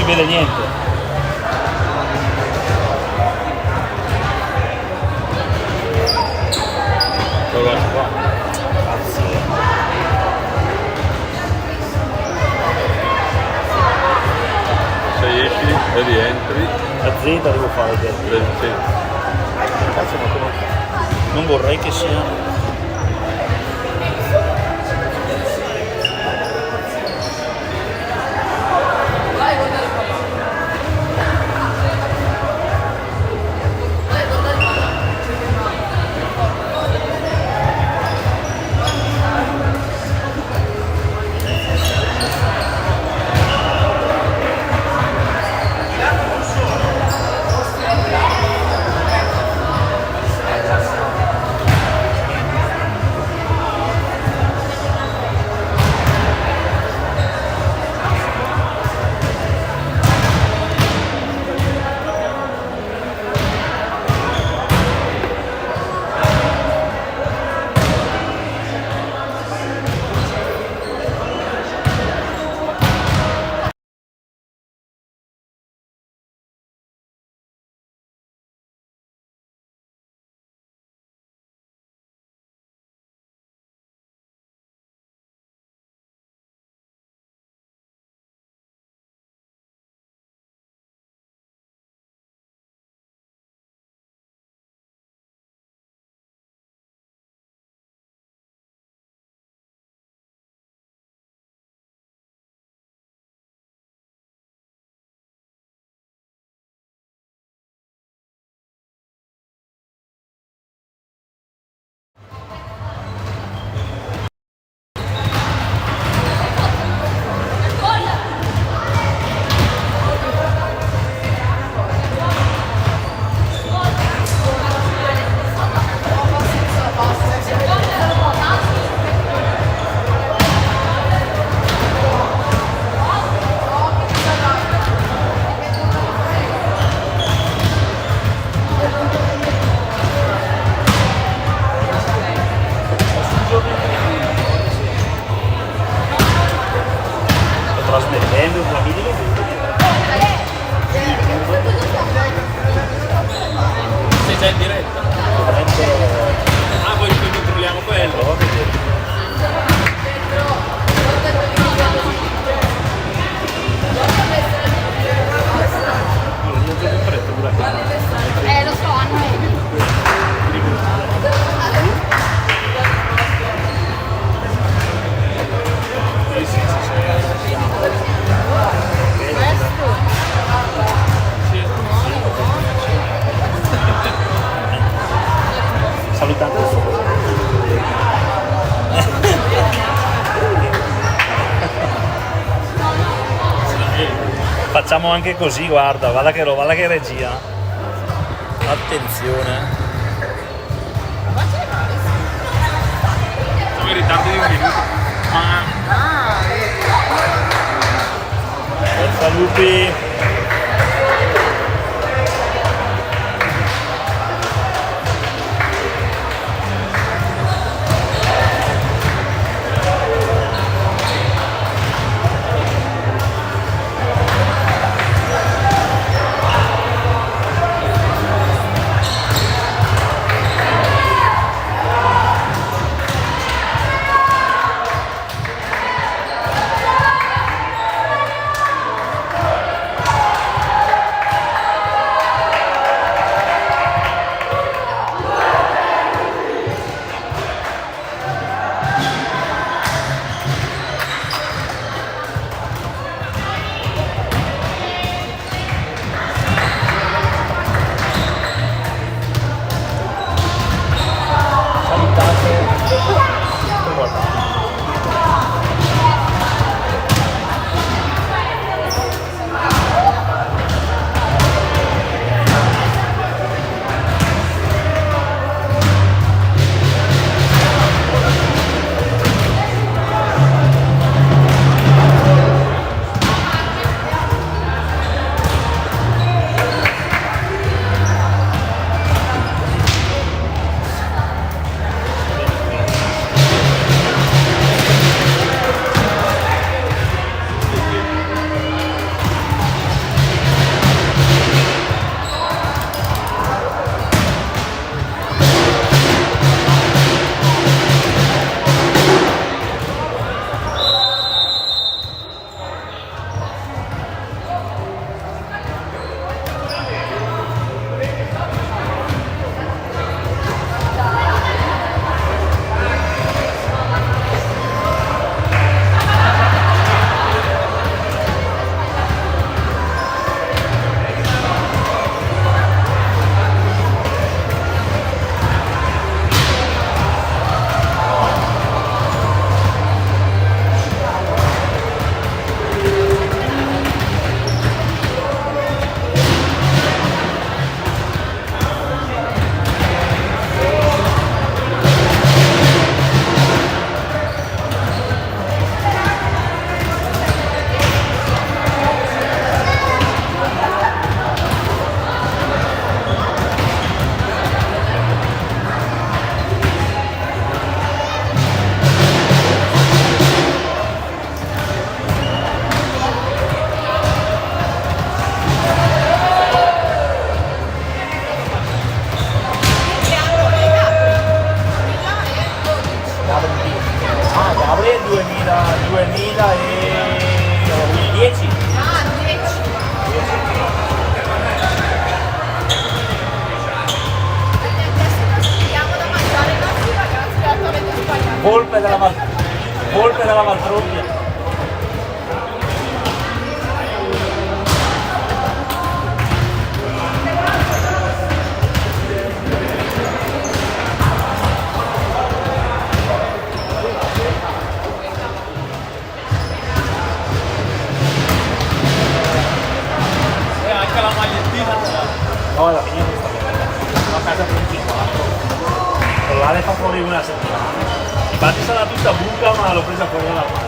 vede niente. Guarda qua. Se esci e rientri. La Z devo fare dentro. Sì. Cazzo, ma come... Non vorrei che sia... trasmettendo una video Sei già in diretta? Ah, poi controlliamo quello? Lo so, hanno salutate. Facciamo anche così, guarda che regia. Attenzione. Siamo in ritardo di un minuto. Forza lupi. Aprile 2010. Ah, 10. Adesso diamo da mangiare ai nostri ragazzi, dato avete sbagliato. Volpe della Valtrompia. E anche la magliettina. No, la mia questa a casa 24. L'ale fa fuori una settimana. Infatti sarà tutta buca, ma l'ho presa fuori dalla mano.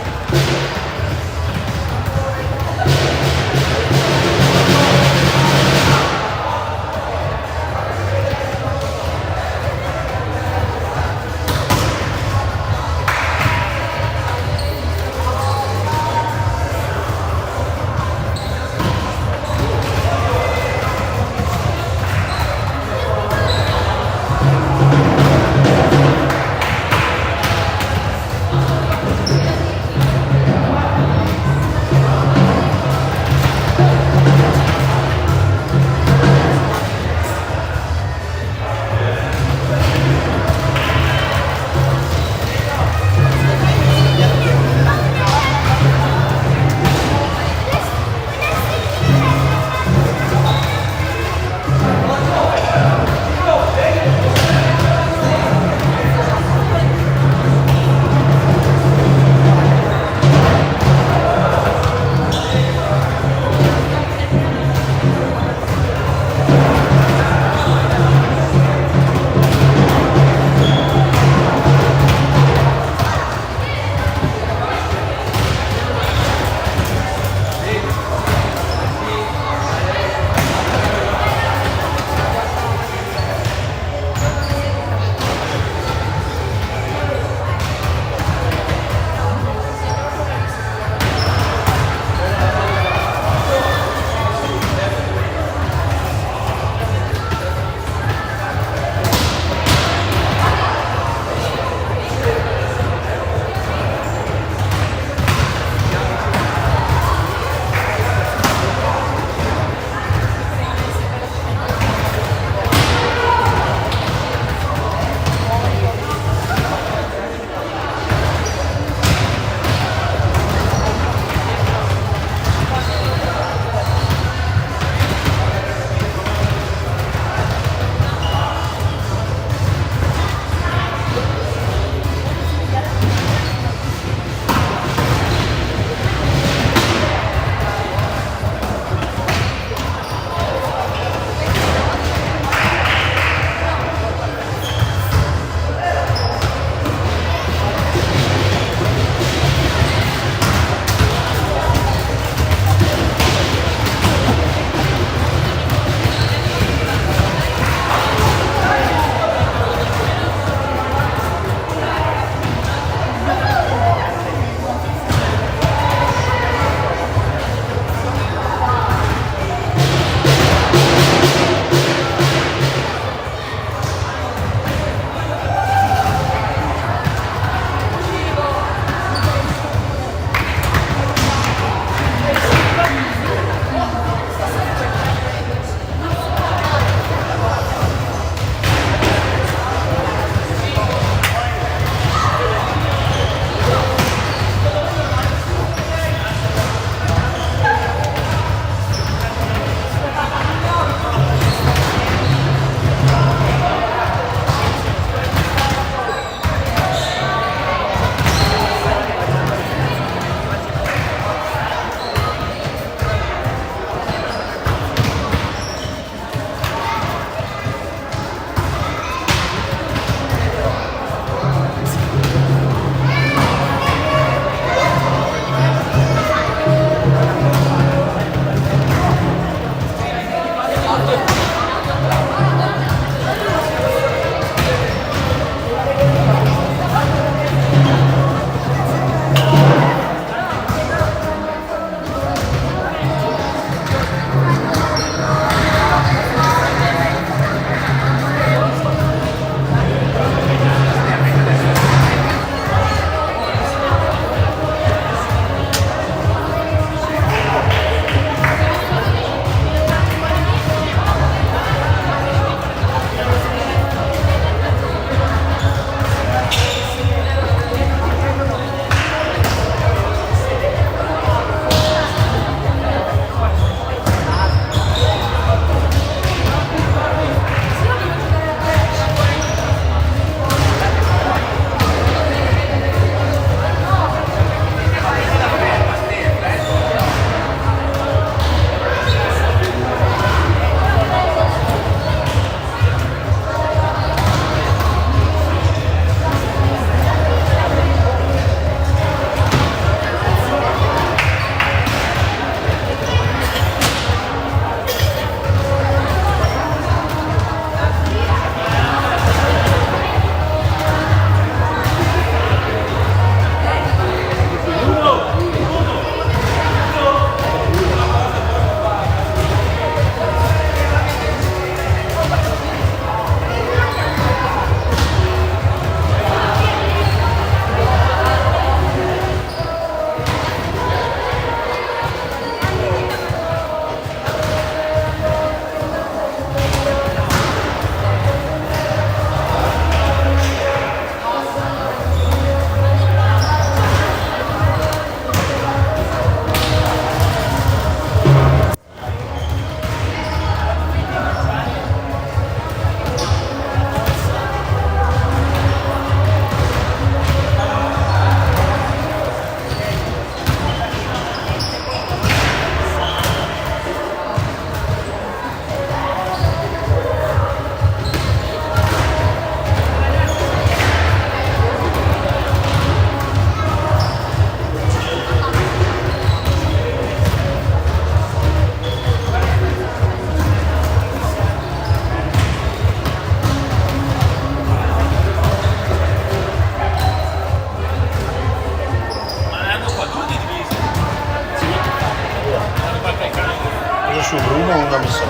su Bruno, una mi sa.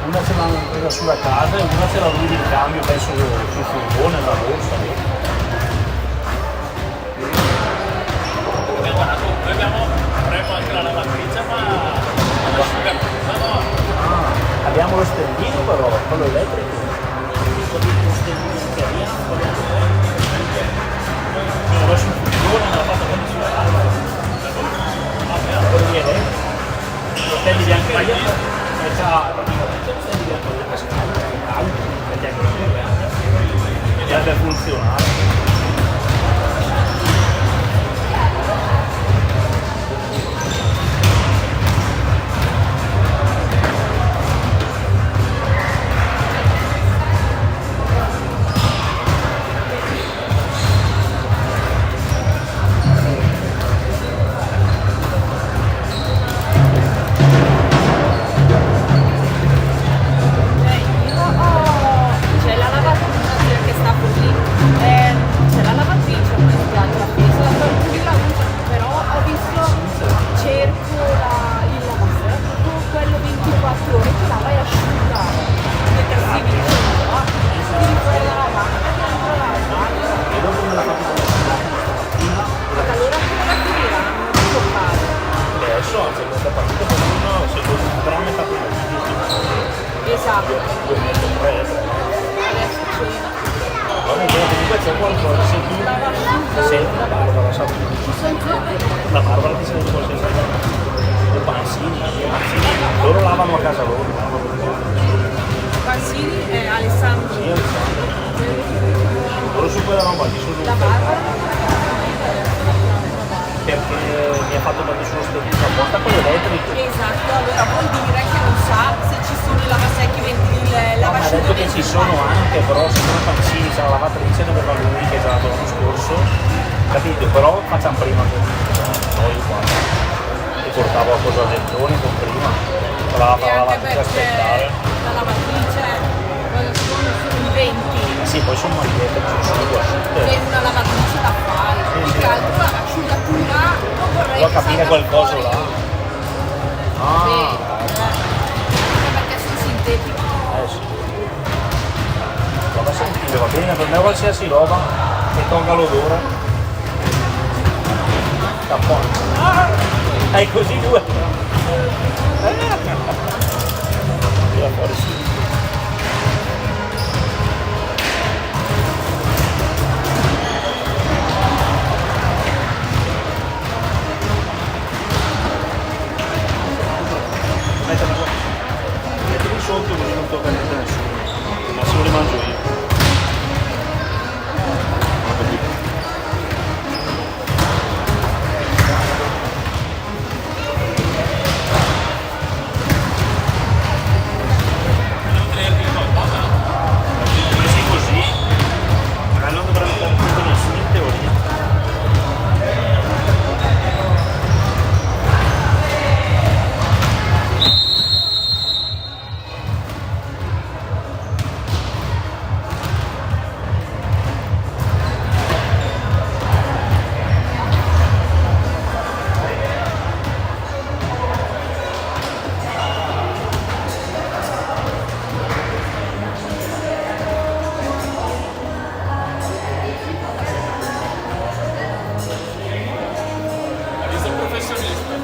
Una ce l'hanno presa sulla casa e una ce l'ha lui in cambio, penso sul furgone, nella borsa. Noi abbiamo avremmo anche la lavatrice, ma l'asciugatrice no. Abbiamo lo stellino però, quello elettrico. Lo stellino in teoria, quello sul furgone, non l'ha fatto quello sulla casa. Quello lì elettrico. Lo stelli bianco praticamente lo stelli bianco di cascata, caldo, perché anche lui deve funzionare. C'è la lavatrice che sta così, c'è la lavatrice, mi spiace, la penso, la tortura, però ho visto, cerco il lavasetto, quello 24 ore che lava e asciuga, perché si vicino, quindi fuori la lavagna, dentro la lavagna, E dopo me la faccio allora come la finiranno di toccare? adesso, anzi, questa partita con uno, se così però mi fa prima Esatto, 2 metri, 3 adesso c'è comunque c'è qualcosa, se tu senti la Barbara, sa la Barbara ti sente così i pansini, loro lavano a casa loro, Pansini e Alessandro, io loro su quella roba lì sono la Barbara. perché mi ha fatto perché sono stato apposta con l'elettrico. Esatto, allora vuol dire che non sa se ci sono i lavasecchi, il Ma ha lavasciuga detto che ci sono anche, però se sono pansini, c'è la lavatrice doveva lui che è già l'anno scorso, capito? Però facciamo prima che noi qua. Ti portavo a cosa del giorno con prima, la e anche lavatrice perché aspettare. la lavatrice quando sono i 20 Sì, poi sono magliette che sono due asciutte. è una lavatrice da fare, più sì. che altro l'asciugatura non vorrei Devo che capire salga qualcosa fuori. là. Sì, Ah, anche perché sono sintetiche. sì. Vabbè, sentire, va bene, per me qualsiasi roba che tolga l'odore. Da fuori. Hai così due. Tira fuori sì. Mettili sotto così non tocca niente a nessuno. Ma se lo rimangio io. Ho capito. Messi così, magari non dovrebbe dare tutto nessuno in teoria. Sono professionista.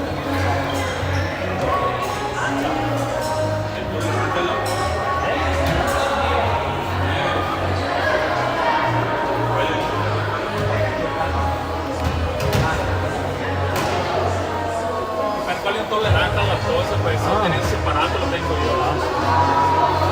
Per quale intolleranza alla cosa, può essere tenere separato, lo tengo io là.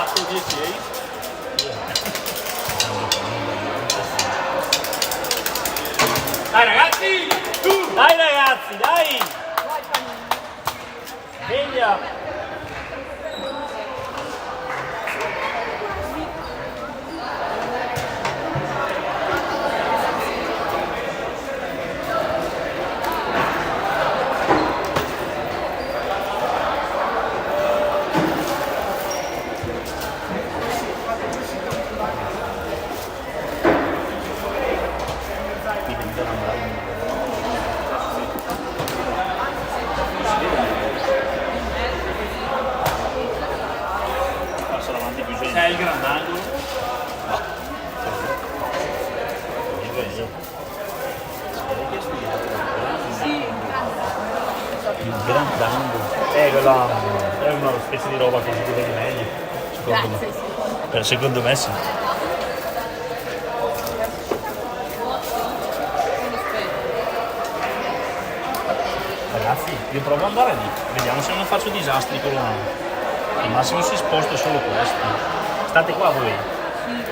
4, 10 ehi. Dai ragazzi! Dai ragazzi, dai! Vai Panini. Sveglia! Passo davanti più gente. C'è il grandangolo. Il Gran Dango. Quella è una specie di roba che si vede meglio. Secondo me. Grazie, sì. Secondo me sì. Ragazzi, io provo ad andare lì, vediamo se non faccio disastri con al massimo si sposta solo questo. State qua voi.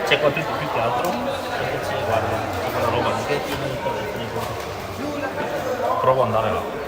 C'è qua più che altro. Perché c'è, guarda, c'è quella roba lì che è piena di telefoni. Provo ad andare là.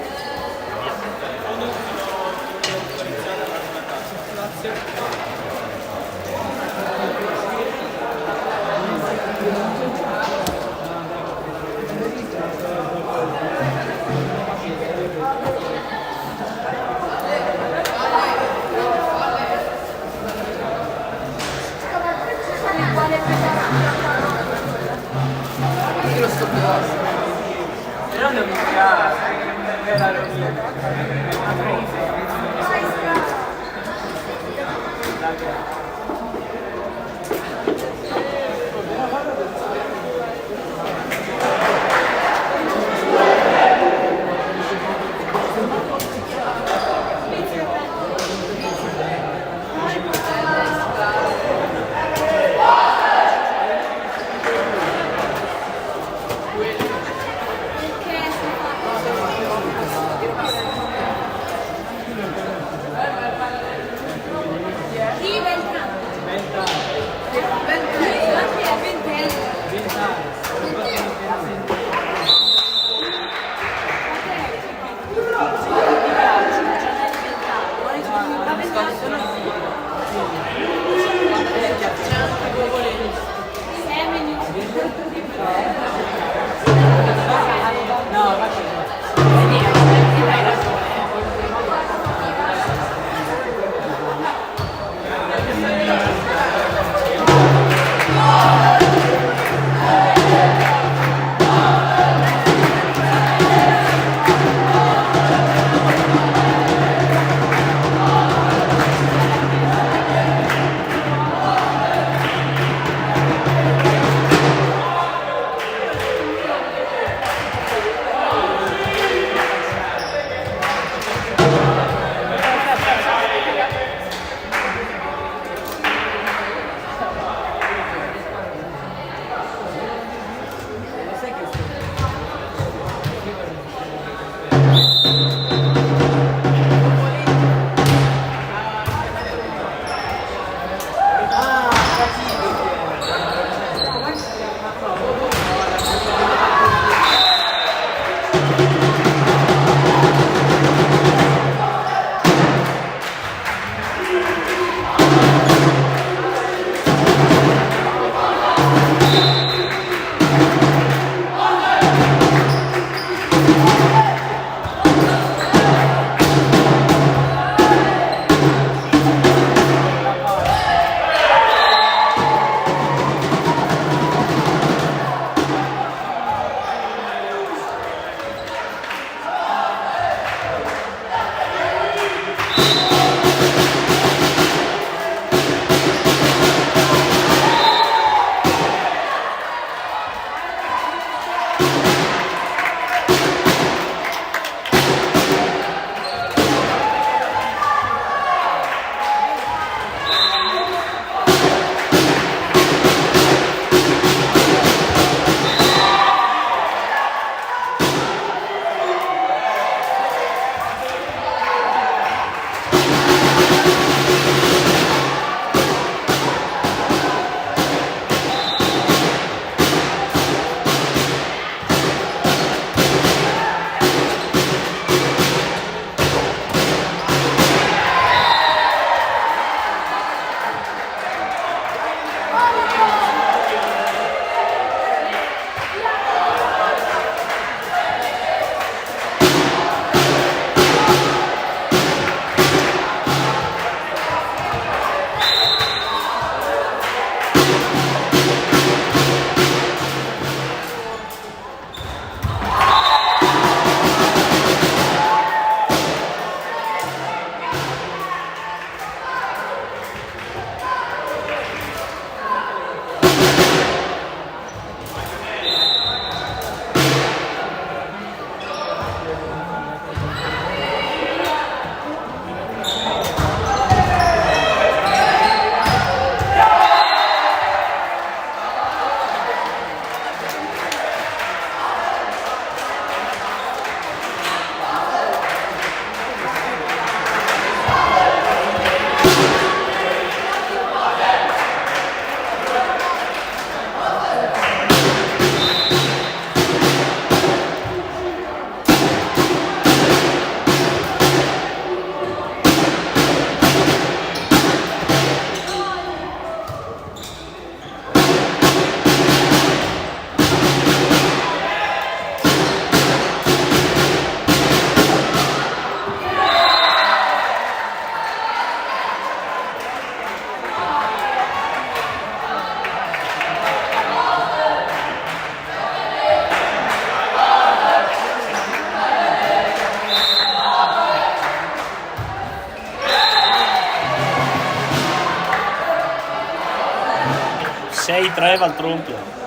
6-3 Valtrompia.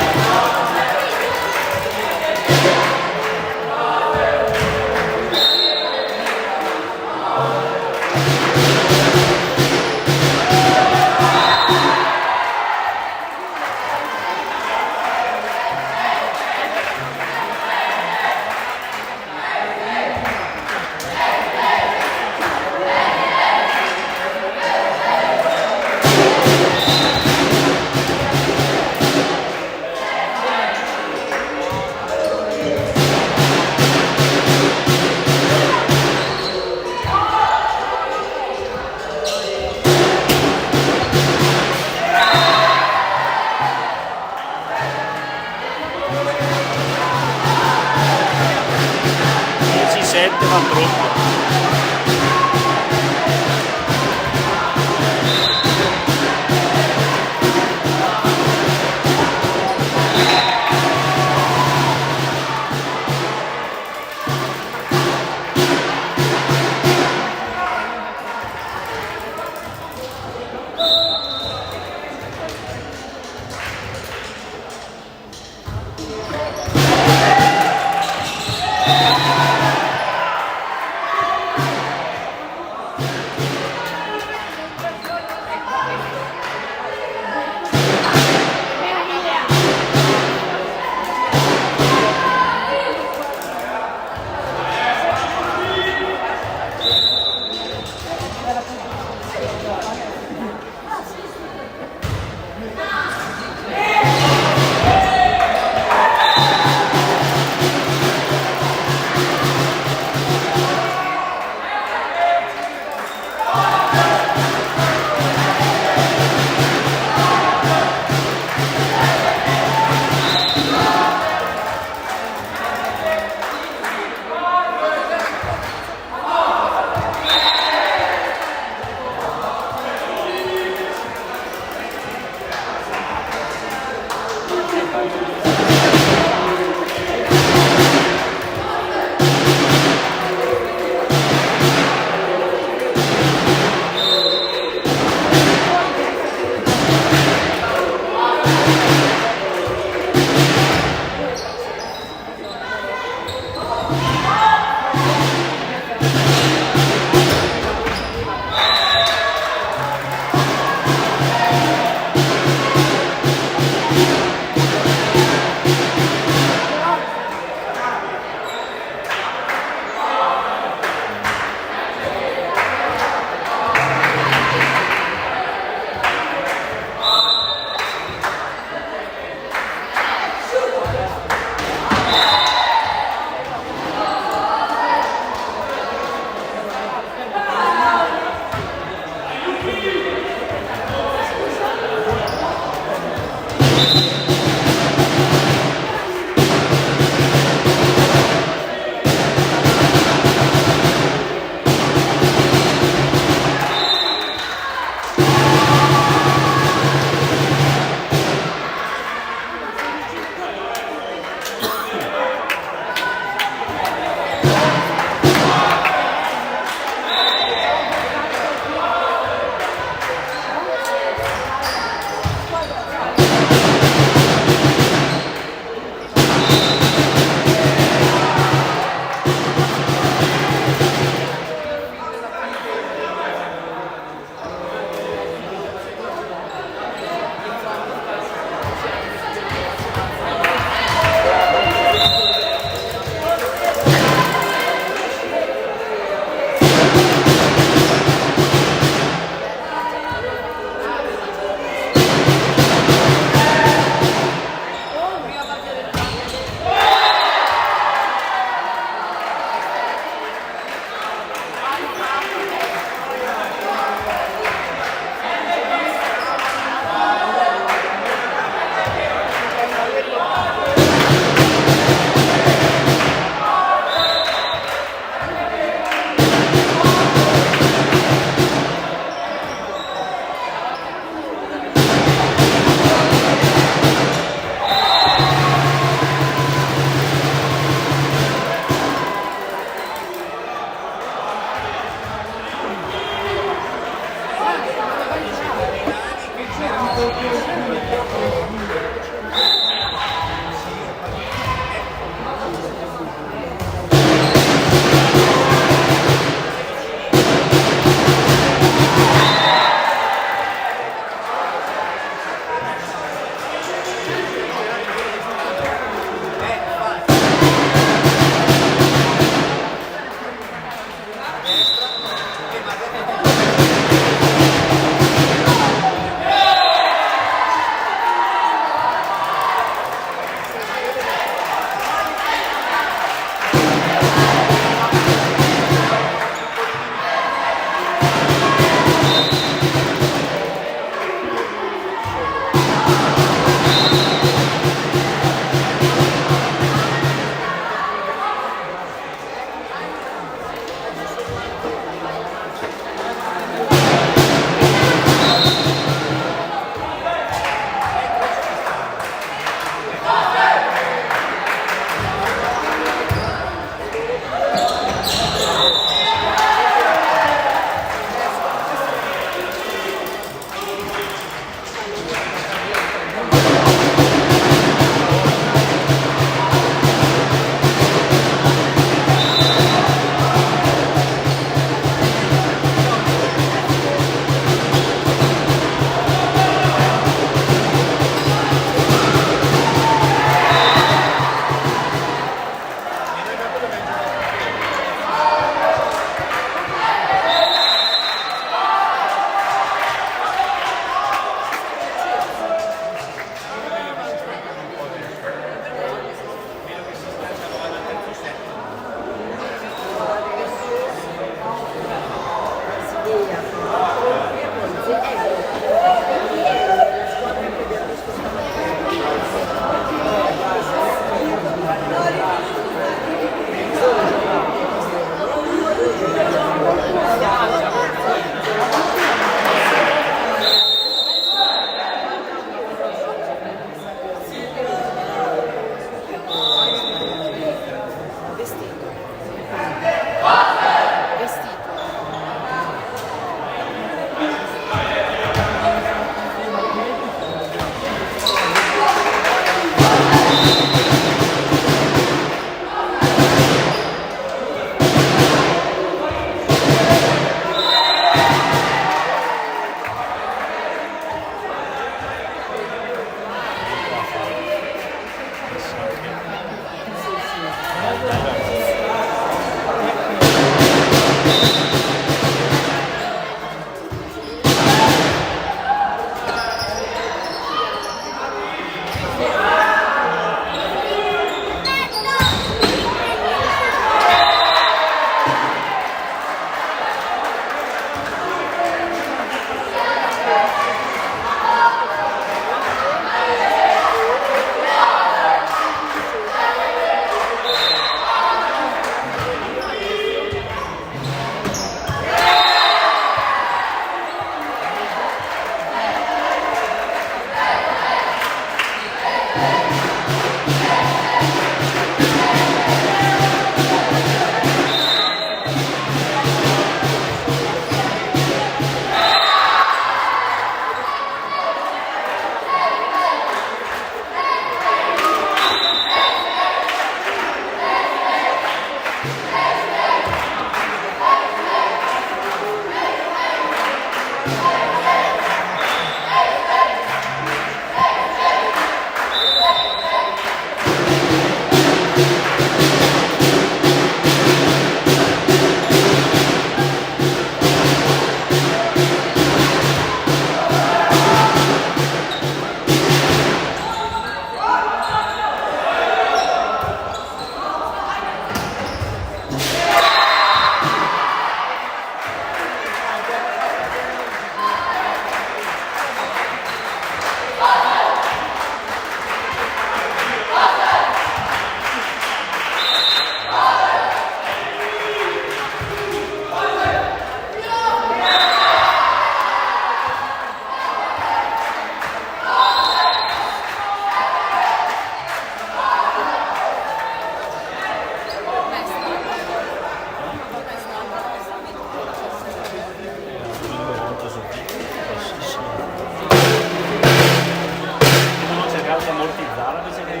ammortizzare invece che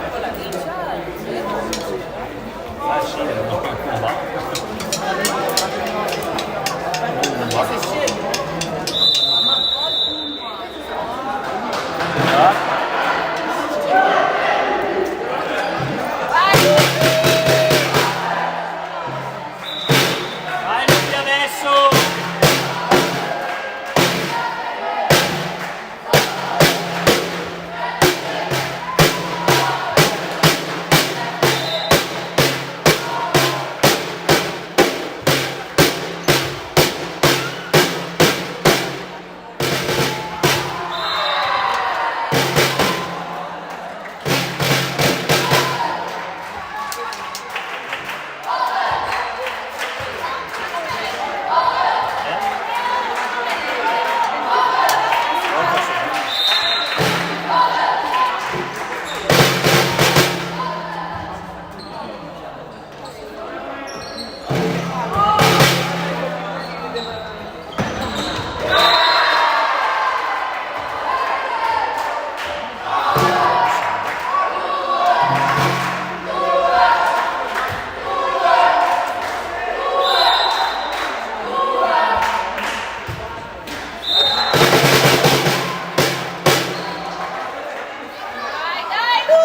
Con la riccia, la scena non va. si sceglie. Vai Lupi adesso!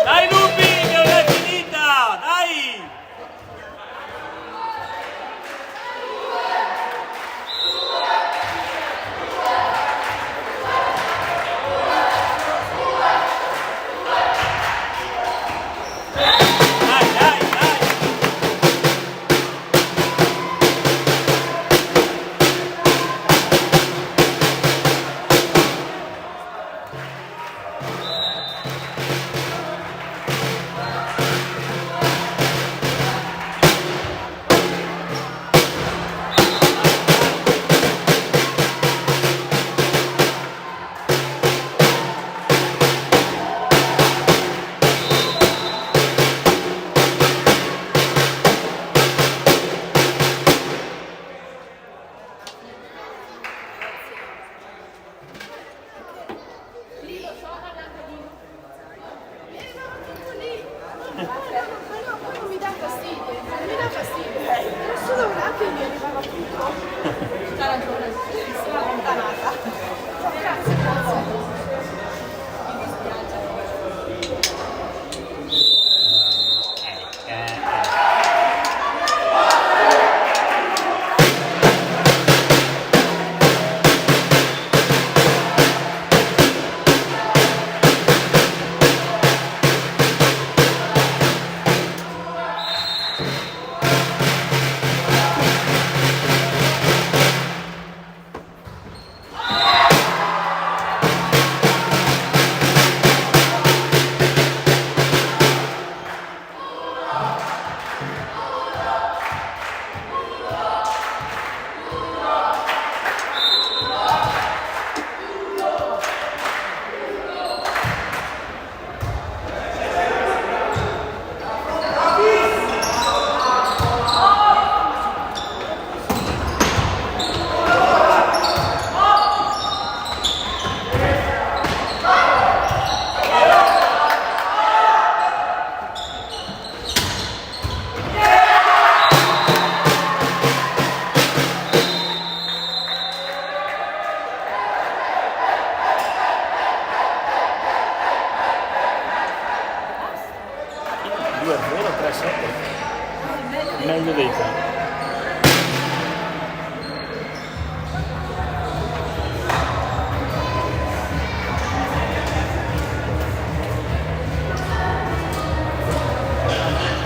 Dai Lupi, che non è finita! Dai! Dai, dai, dai! Poi non mi dà fastidio, non mi dà fastidio. Solo un attimo mi arrivava tutto. C'ha ragione, mi sono allontanata. Grazie, grazie. Mi dispiace. Meglio dei tre.